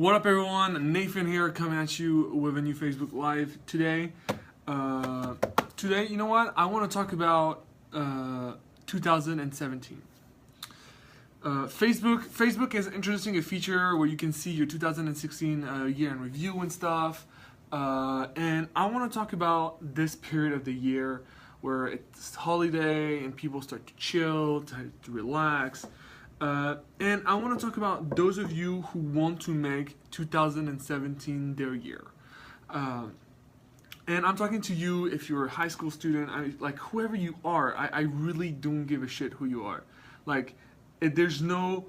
What up, everyone? Nathan here, coming at you with a new Facebook Live today. You know what? I want to talk about 2017. Facebook is introducing a feature where you can see your 2016 year in review and stuff. And I want to talk about this period of the year where it's holiday and people start to chill, to relax. And I want to talk about those of you who want to make 2017 their year. And I'm talking to you if you're a high school student, like whoever you are. I really don't give a shit who you are. Like, there's no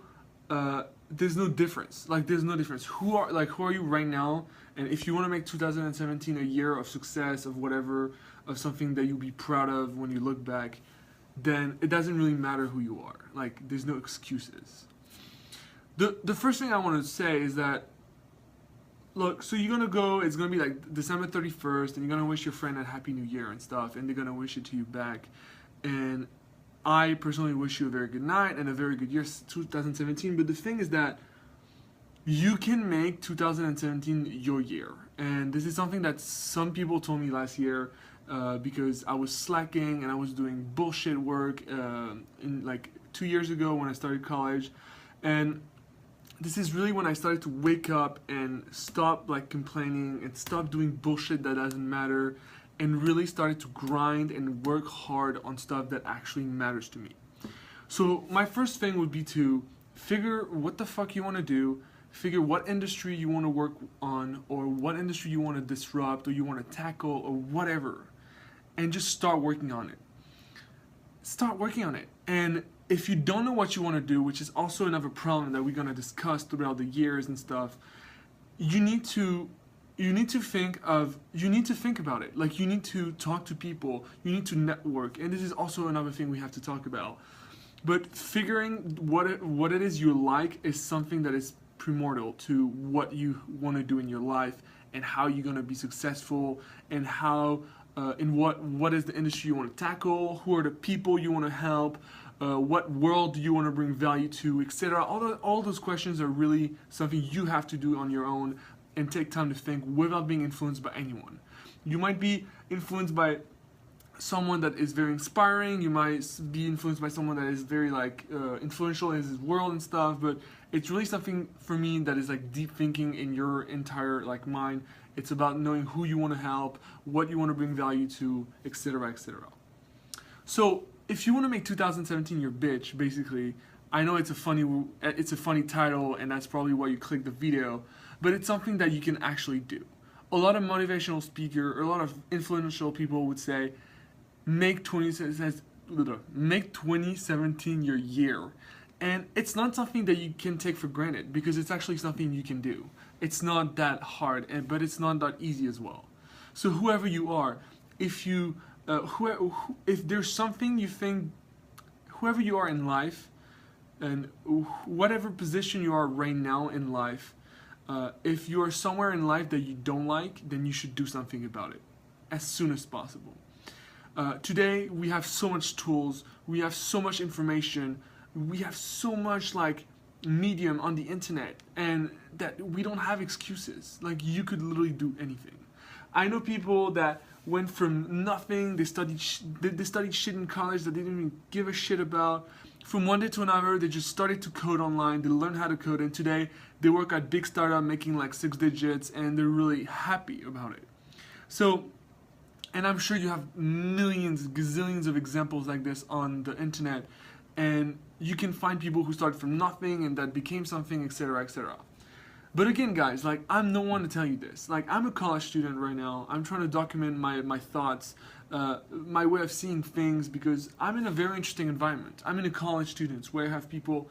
difference. Like, there's no difference. Who are you right now? And if you want to make 2017 a year of success, of whatever, of something that you'll be proud of when you look back, then it doesn't really matter who you are. Like, there's no excuses. The first thing I want to say is that, look, so you're gonna go, it's gonna be like December 31st, and you're gonna wish your friend a happy new year and stuff, and they're gonna wish it to you back. And I personally wish you a very good night and a very good year, 2017. But the thing is that you can make 2017 your year. And this is something that some people told me last year, because I was slacking and I was doing bullshit work in like 2 years ago when I started college. And this is really when I started to wake up and stop like complaining and stop doing bullshit that doesn't matter, and really started to grind and work hard on stuff that actually matters to me. So my first thing would be to figure what the fuck you want to do, figure what industry you want to work on, or what industry you want to disrupt, or you want to tackle, or whatever, and just start working on it. Start working on it. And if you don't know what you want to do, which is also another problem that we're going to discuss throughout the years and stuff, you need to think about it. Like, you need to talk to people, you need to network, and this is also another thing we have to talk about. But figuring what it is you like is something that is primordial to what you want to do in your life, and how you're going to be successful, and how in what is the industry you want to tackle, who are the people you want to help, what world do you want to bring value to, etc. All those questions are really something you have to do on your own and take time to think without being influenced by anyone. You might be influenced by someone that is very inspiring, you might be influenced by someone that is very influential in his world and stuff, but it's really something for me that is like deep thinking in your entire mind. It's about knowing who you want to help, what you want to bring value to, etc., etc. So if you want to make 2017 your bitch, basically, I know it's a funny title, and that's probably why you clicked the video, but it's something that you can actually do. A lot of motivational speakers, or a lot of influential people would say, make 2017 your year. And it's not something that you can take for granted, because it's actually something you can do. It's not that hard, but it's not that easy as well. So whoever you are, if there's something you think, whoever you are in life, and whatever position you are right now in life, if you are somewhere in life that you don't like, then you should do something about it as soon as possible. Today we have so much tools, we have so much information, we have so much medium on the internet, and that we don't have excuses. Like, you could literally do anything. I know people that went from nothing, they studied shit in college that they didn't even give a shit about. From one day to another, they just started to code online, they learned how to code, and today they work at big startup making 6 digits, and they're really happy about it. So, and I'm sure you have millions, gazillions of examples like this on the internet, and you can find people who started from nothing and that became something, etc., etc. But again, guys, I'm no one to tell you this. I'm a college student right now. I'm trying to document my thoughts, my way of seeing things, because I'm in a very interesting environment. I'm in a college students where I have people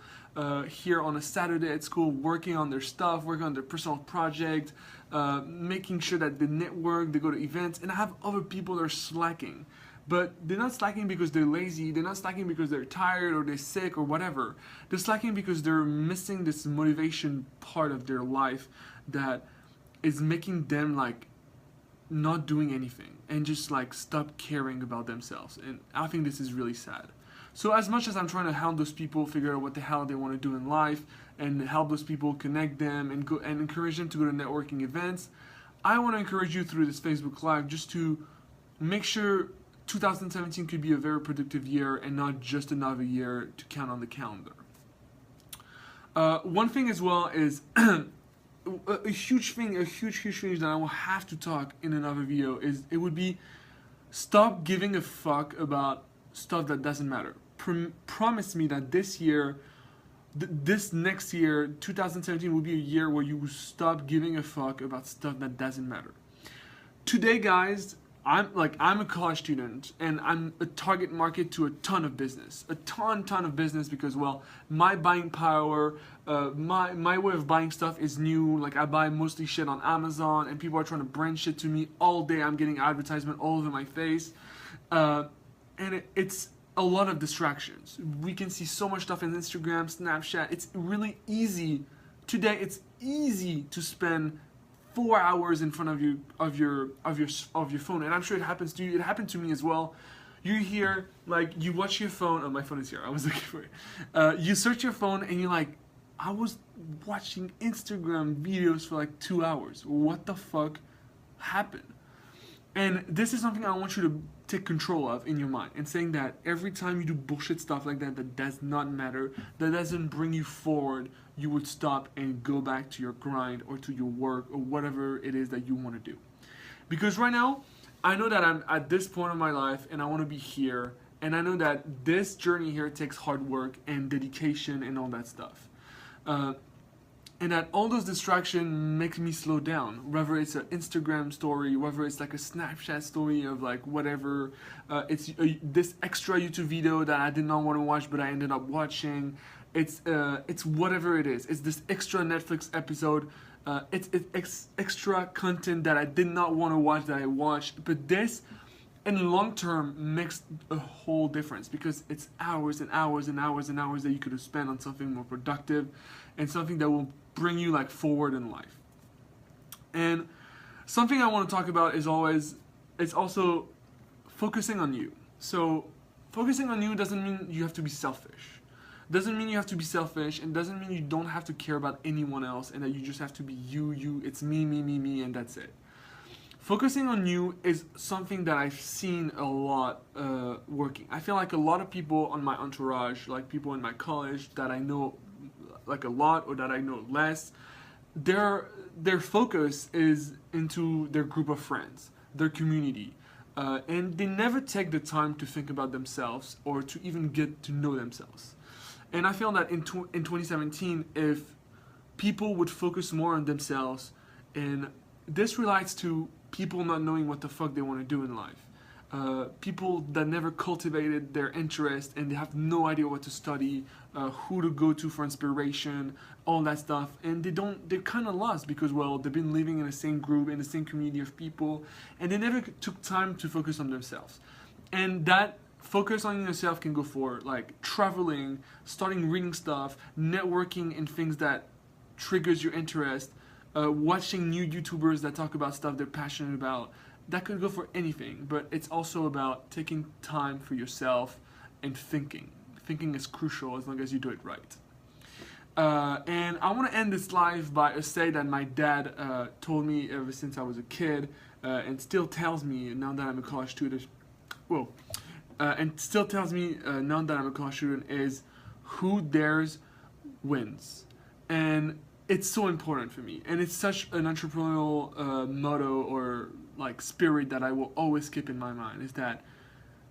here on a Saturday at school working on their stuff, working on their personal project, making sure that they network, they go to events, and I have other people that are slacking. But they're not slacking because they're lazy, they're not slacking because they're tired or they're sick or whatever. They're slacking because they're missing this motivation part of their life that is making them not doing anything and just stop caring about themselves. And I think this is really sad. So as much as I'm trying to help those people figure out what the hell they want to do in life, and help those people, connect them, and go and encourage them to go to networking events. I want to encourage you through this Facebook Live just to make sure 2017 could be a very productive year and not just another year to count on the calendar. One thing as well is a huge thing that I will have to talk in another video is it would be stop giving a fuck about stuff that doesn't matter. Promise me that this year, this next year, 2017 will be a year where you will stop giving a fuck about stuff that doesn't matter. Today, guys, I'm a college student and I'm a target market to a ton of business, because, well, my buying power, my way of buying stuff is new. Like, I buy mostly shit on Amazon and people are trying to brand shit to me all day. I'm getting advertisement all over my face, and it's a lot of distractions. We can see so much stuff in Instagram, Snapchat. It's really easy today. It's easy to spend 4 hours in front of your phone, and I'm sure it happens to you. It happened to me as well. You're here, like, you watch your phone. Oh, my phone is here. I was looking for it. You search your phone, and you're like, I was watching Instagram videos for like 2 hours. What the fuck happened? And this is something I want you to take control of in your mind, and saying that every time you do bullshit stuff like that that does not matter, that doesn't bring you forward, you would stop and go back to your grind or to your work or whatever it is that you want to do. Because right now, I know that I'm at this point of my life and I want to be here, and I know that this journey here takes hard work and dedication and all that stuff. And that all those distractions make me slow down, whether it's an Instagram story, whether it's like a Snapchat story of like whatever, it's this extra YouTube video that I did not want to watch but I ended up watching. It's whatever it is. It's this extra Netflix episode. It's extra content that I did not want to watch that I watched. But this, in the long term, makes a whole difference, because it's hours and hours and hours and hours that you could have spent on something more productive and something that will bring you like forward in life. And something I want to talk about is it's also focusing on you. So focusing on you doesn't mean you have to be selfish. Doesn't mean you have to be selfish, and doesn't mean you don't have to care about anyone else and that you just have to be you. It's me, and that's it. Focusing on you is something that I've seen a lot working. I feel like a lot of people on my entourage, like people in my college that I know like a lot or that I know less, their focus is into their group of friends, their community, and they never take the time to think about themselves or to even get to know themselves. And I feel that in 2017, if people would focus more on themselves, and this relates to people not knowing what the fuck they want to do in life. People that never cultivated their interest and they have no idea what to study, who to go to for inspiration, all that stuff. And they're kind of lost because, well, they've been living in the same group, in the same community of people, and they never took time to focus on themselves. And that focus on yourself can go for like traveling, starting reading stuff, networking in things that triggers your interest, watching new YouTubers that talk about stuff they're passionate about. That could go for anything, but it's also about taking time for yourself and thinking. Thinking is crucial as long as you do it right. And I want to end this live by a say that my dad told me ever since I was a kid, and still tells me now that I'm a college student. Now that I'm a college student, is who dares wins. And it's so important for me, and it's such an entrepreneurial motto or like spirit that I will always keep in my mind, is that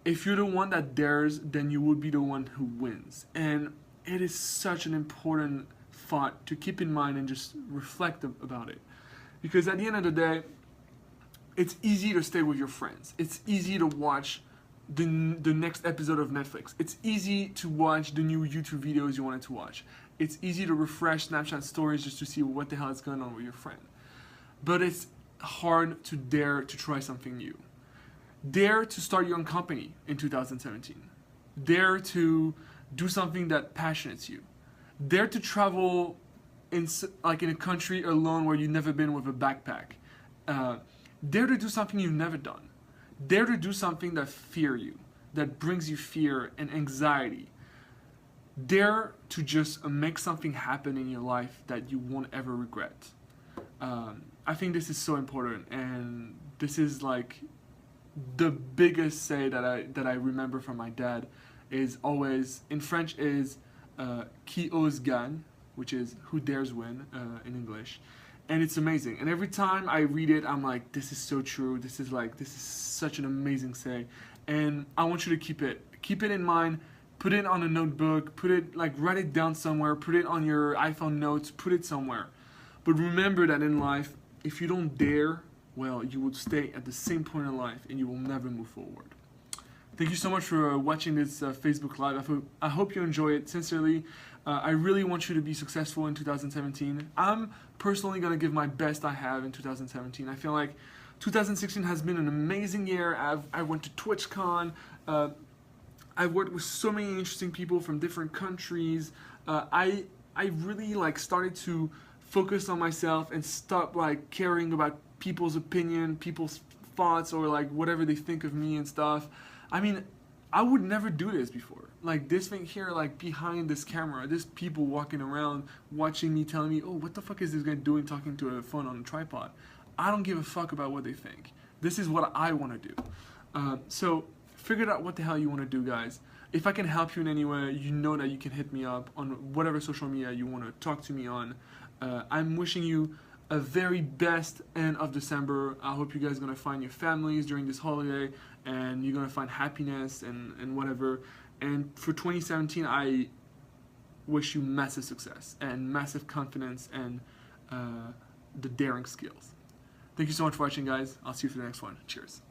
if you're the one that dares, then you will be the one who wins. And it is such an important thought to keep in mind and just reflect about it, because at the end of the day, it's easy to stay with your friends. It's easy to watch the next episode of Netflix. It's easy to watch the new YouTube videos you wanted to watch. It's easy to refresh Snapchat stories just to see what the hell is going on with your friend. But it's hard to dare to try something new. Dare to start your own company in 2017. Dare to do something that passionates you. Dare to travel in a country alone where you've never been with a backpack. Dare to do something you've never done. Dare to do something that fear you, that brings you fear and anxiety. dare to just make something happen in your life that you won't ever regret. I think this is so important, and this is like the biggest say that I remember from my dad is always in French is qui ose gagne, which is who dares win in English, and it's amazing. And every time I read it, I'm like, this is so true. This is such an amazing say, and I want you to keep it in mind. Put it on a notebook. Write it down somewhere. Put it on your iPhone notes. Put it somewhere. But remember that in life, if you don't dare, well, you will stay at the same point in life and you will never move forward. Thank you so much for watching this Facebook Live. I hope you enjoy it. Sincerely, I really want you to be successful in 2017. I'm personally going to give my best I have in 2017. I feel like 2016 has been an amazing year. I went to TwitchCon. I've worked with so many interesting people from different countries. I really started to focus on myself and stop caring about people's opinion, people's thoughts, or whatever they think of me and stuff. I mean, I would never do this before. This thing here, behind this camera, there's people walking around watching me, telling me, oh, what the fuck is this guy doing talking to a phone on a tripod? I don't give a fuck about what they think. This is what I want to do. So figure out what the hell you want to do, guys. If I can help you in any way, you know that you can hit me up on whatever social media you want to talk to me on. I'm wishing you a very best end of December. I hope you guys are going to find your families during this holiday, and you're going to find happiness and whatever. And for 2017, I wish you massive success and massive confidence and the daring skills. Thank you so much for watching, guys. I'll see you for the next one. Cheers.